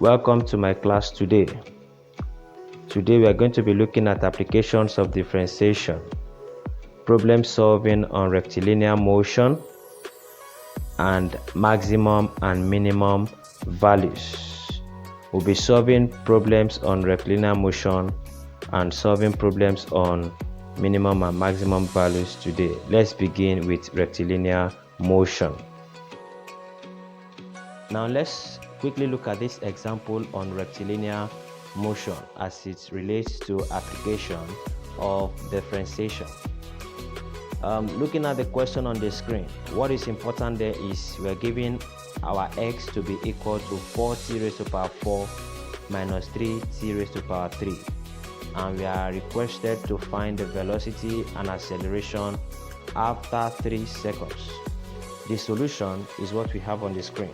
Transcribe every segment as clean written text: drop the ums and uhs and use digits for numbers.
Welcome to my class today. Today we are going to be looking at applications of differentiation, problem solving on rectilinear motion, and maximum and minimum values. We'll be solving problems on rectilinear motion and solving problems on minimum and maximum values today. Let's begin with rectilinear motion. Now let's quickly look at this example on rectilinear motion as it relates to application of differentiation. Looking at the question on the screen, what is important there is we're given our x to be equal to 4t raised to the power 4 minus 3t raised to the power 3, and we are requested to find the velocity and acceleration after 3 seconds. The solution is what we have on the screen.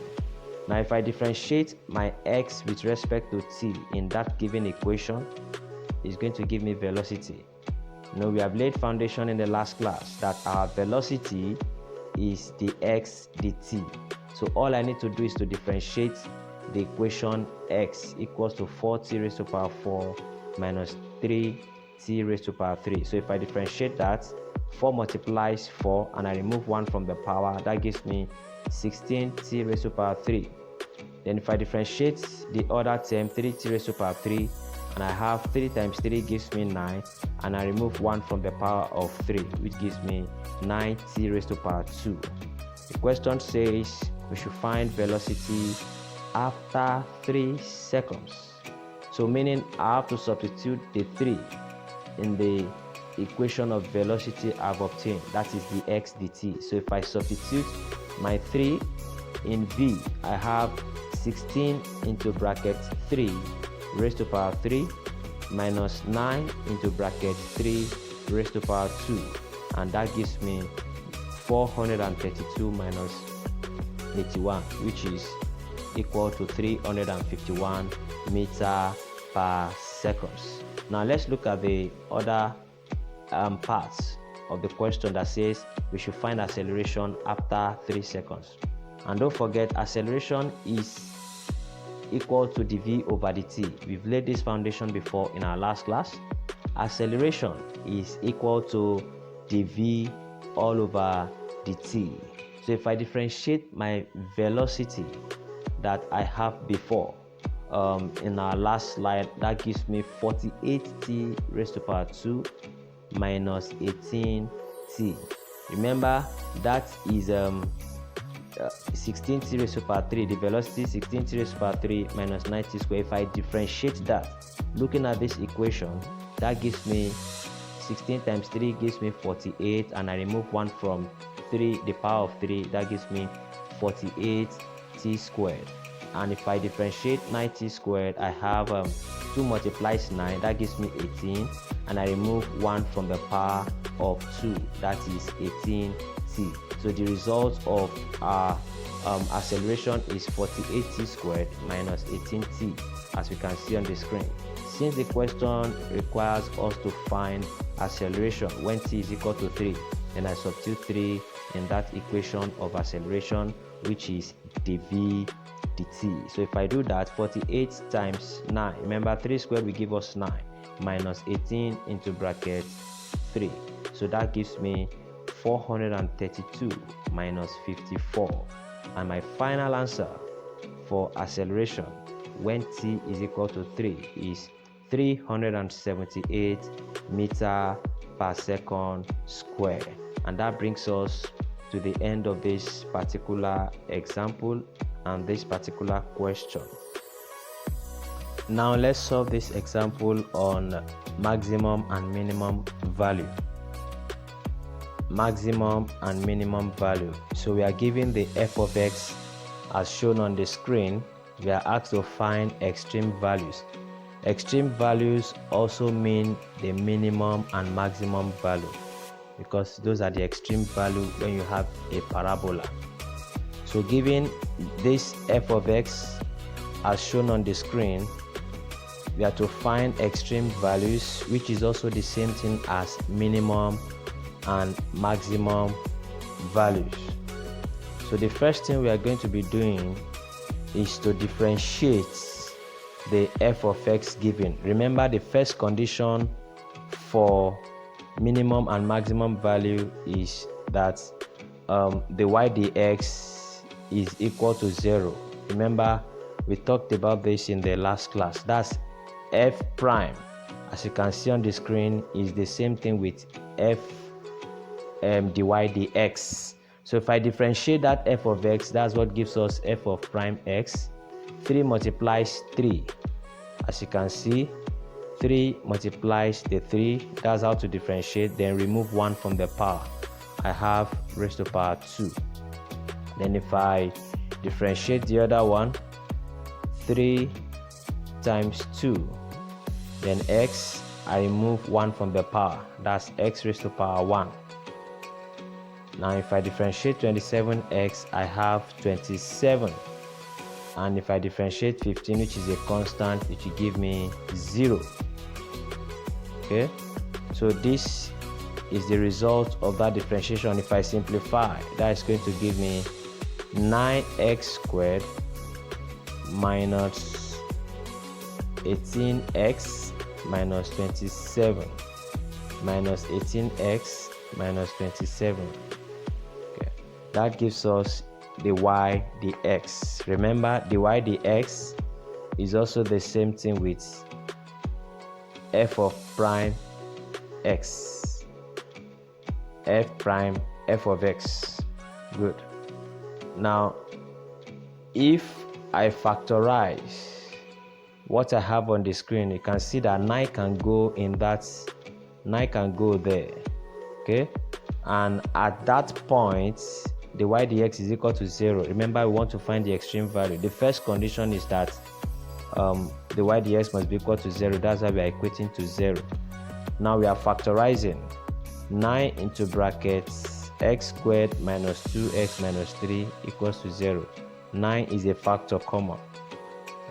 Now if I differentiate my x with respect to t in that given equation, it's going to give me velocity. Now we have laid foundation in the last class that our velocity is the x dt. So all I need to do is to differentiate the equation x equals to 4t raised to the power 4 minus 3t raised to the power 3. So if I differentiate that, 4 multiplies 4 and I remove 1 from the power, that gives me 16t raised to the power 3. Then if I differentiate the other term, 3t raised to the power 3, and I have 3 times 3 gives me 9, and I remove 1 from the power of 3, which gives me 9t raised to the power 2. The question says we should find velocity after 3 seconds. So meaning I have to substitute the 3 in the equation of velocity I've obtained, that is the x dt. So if I substitute my 3 in v, I have 16 into bracket 3 raised to the power 3 minus 9 into bracket 3 raised to the power 2, and that gives me 432 minus 81, which is equal to 351 meter per seconds. Now let's look at the other parts of the question that says we should find acceleration after 3 seconds. And don't forget, acceleration is equal to dv over dt. We've laid this foundation before in our last class. Acceleration is equal to dv all over dt. So if I differentiate my velocity that I have before in our last slide, that gives me 48t raised to the power 2 minus 18t. Remember, that is 16t raised to the power 3, the velocity 16t raised to the power 3 minus 9t squared. If I differentiate that, looking at this equation, that gives me 16 times 3 gives me 48, and I remove 1 from 3, the power of 3, that gives me 48t squared. And if I differentiate 9t squared, I have 2 multiplies 9, that gives me 18, and I remove 1 from the power of 2, that is 18t. So the result of our acceleration is 48t squared minus 18t, as we can see on the screen. Since the question requires us to find acceleration when t is equal to 3, then I substitute 3 in that equation of acceleration, which is dv dt. So if I do that, 48 times 9, remember 3 squared will give us 9, minus 18 into bracket 3. So that gives me 432 minus 54, and my final answer for acceleration when t is equal to 3 is 378 meter per second square. And that brings us to the end of this particular example and this particular question. Now let's solve this example on maximum and minimum value. Maximum and minimum value. So we are given the f of x as shown on the screen. We are asked to find extreme values. Extreme values also mean the minimum and maximum value, because those are the extreme value when you have a parabola. So given this f of x as shown on the screen, we are to find extreme values, which is also the same thing as minimum and maximum values. So the first thing we are going to be doing is to differentiate the f of x given. Remember, the first condition for minimum and maximum value is that the y dx is equal to 0. Remember, we talked about this in the last class. That's f prime, as you can see on the screen, is the same thing with f dy dx. So if I differentiate that f of x, that's what gives us f of prime x. 3 multiplies 3, as you can see, 3 multiplies the 3. That's how to differentiate. Then remove 1 from the power. I have raised to power 2. Then if I differentiate the other one, 3 times 2, then x, I remove 1 from the power. That's x raised to power 1. Now if I differentiate 27x, I have 27. And if I differentiate 15, which is a constant, it will give me 0. Okay, so this is the result of that differentiation. If I simplify, that is going to give me 9x squared minus 18x minus 27 minus 18x minus 27. Okay, that gives us the y dx. Remember, the y dx is also the same thing with f of prime x, f prime f of x. Good. Now if I factorize what I have on the screen, you can see that 9 can go in that, 9 can go there. Okay, and at that point the y dx is equal to 0. Remember, we want to find the extreme value. The first condition is that the y dx must be equal to 0. That's why we are equating to 0. Now we are factorizing 9 into brackets x squared minus 2x minus 3 equals to 0. 9 is a factor common.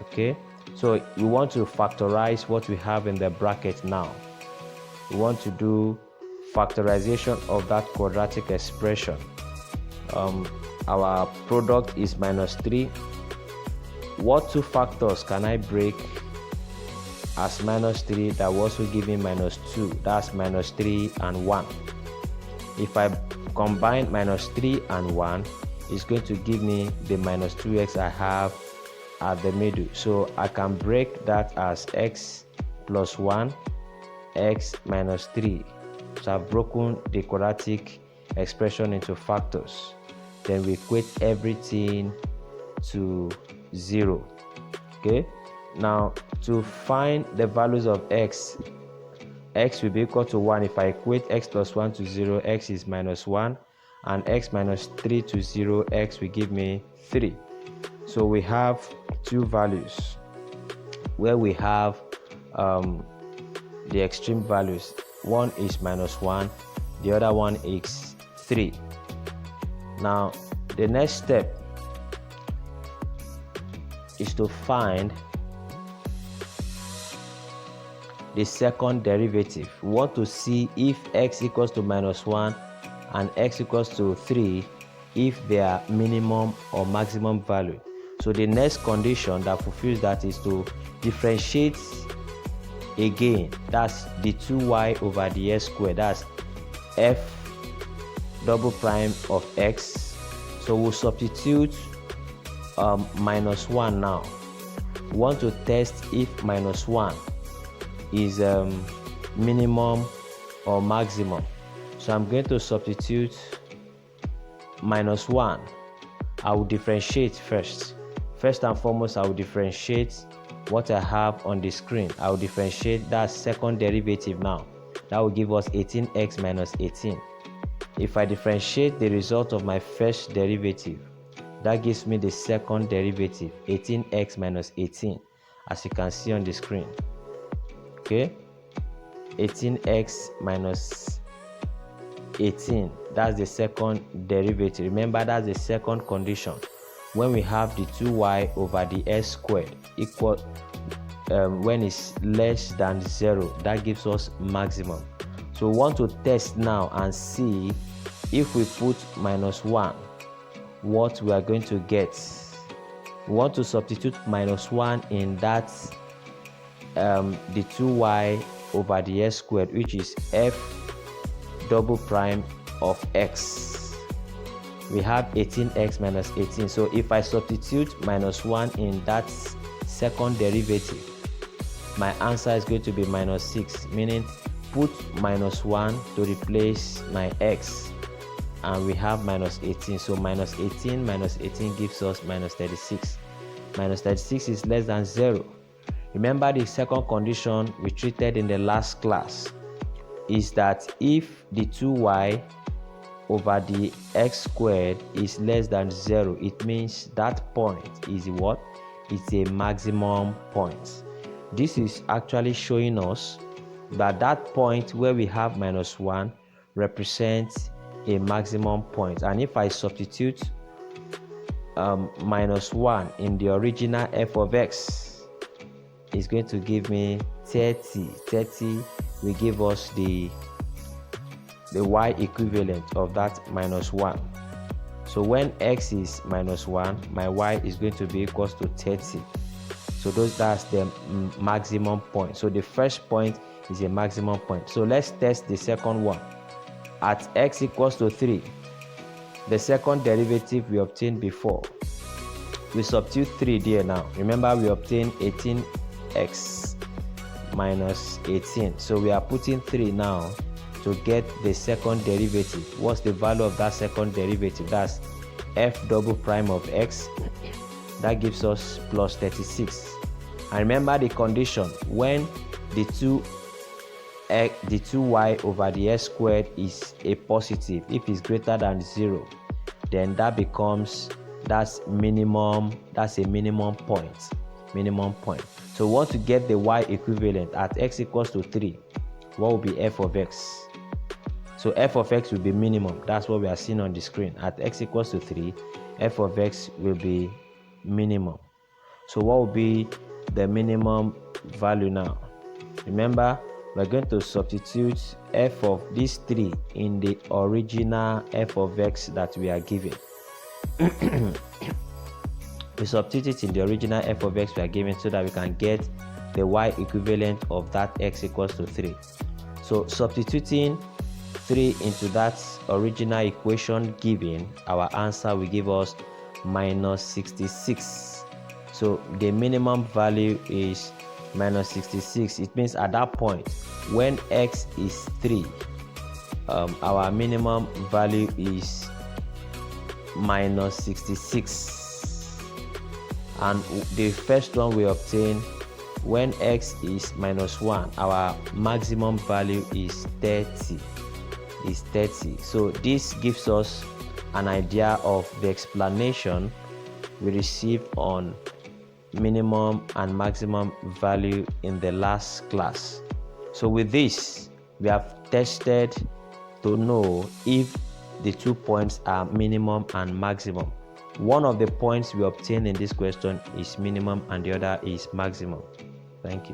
Okay, so we want to factorize what we have in the bracket. Now we want to do factorization of that quadratic expression. Our product is minus 3. What two factors can I break as minus 3 that was also giving minus 2? That's minus 3 and 1. If I combine minus 3 and 1, it's going to give me the minus 2x I have at the middle. So I can break that as x plus 1, x minus 3. So I've broken the quadratic expression into factors. Then we equate everything to 0. Okay, now to find the values of x, x will be equal to 1. If I equate x plus 1 to 0, x is minus 1, and x minus 3 to 0, x will give me 3. So we have two values where we have the extreme values. One is minus 1, the other one is 3. Now the next step is to find the second derivative. We want to see if x equals to minus 1 and x equals to 3, if they are minimum or maximum value. So the next condition that fulfills that is to differentiate again. That's the 2y over the x squared. That's f double prime of x. So we'll substitute minus 1 now. We want to test if minus 1 is minimum or maximum. So I'm going to substitute minus 1. I will differentiate first. First and foremost, I will differentiate what I have on the screen. I will differentiate that second derivative now. That will give us 18x minus 18. If I differentiate the result of my first derivative, that gives me the second derivative, 18x minus 18, as you can see on the screen. Okay, 18x minus 18, that's the second derivative. Remember, that's the second condition. When we have the 2y over the x squared equal, when it's less than 0, that gives us maximum. So we want to test now and see if we put minus 1, what we are going to get. We want to substitute minus 1 in that the 2y over the x squared, which is f double prime of x. We have 18x minus 18. So if I substitute minus 1 in that second derivative, my answer is going to be minus 6, meaning put minus 1 to replace my x, and we have minus 18. So minus 18 gives us minus 36. Minus 36 is less than 0. Remember, the second condition we treated in the last class is that if the 2y over the x squared is less than 0, it means that point is what? It's a maximum point. This is actually showing us that that point where we have minus 1 represents a maximum point. And if I substitute minus 1 in the original f of x, it's going to give me 30. 30 will give us the y equivalent of that minus 1. So when x is minus 1, my y is going to be equals to 30. So that's the maximum point. So the first point is a maximum point. So let's test the second one. At x equals to 3, the second derivative we obtained before, we substitute 3 there now. Remember, we obtained 18x minus 18. So we are putting 3 now to get the second derivative. What's the value of that second derivative? That's f double prime of x. That gives us plus 36. And remember the condition: when the 2y over the x squared is a positive, if it's greater than 0, then that becomes that's a minimum point. So we want to get the y equivalent at x equals to 3. What will be f of x? So f of x will be minimum. That's what we are seeing on the screen. At x equals to 3, f of x will be minimum. So what will be the minimum value now? Remember, we're going to substitute f of this 3 in the original f of x that we are given. We substitute it in the original f of x we are given so that we can get the y equivalent of that x equals to 3. So substituting 3 into that original equation given, our answer will give us minus 66. So the minimum value is minus 66. It means at that point, when x is 3, our minimum value is minus 66. And the first one we obtain, when x is minus 1, our maximum value is 30. So this gives us an idea of the explanation we received on minimum and maximum value in the last class. So with this, we have tested to know if the 2 points are minimum and maximum. One of the points we obtain in this question is minimum and the other is maximum. Thank you.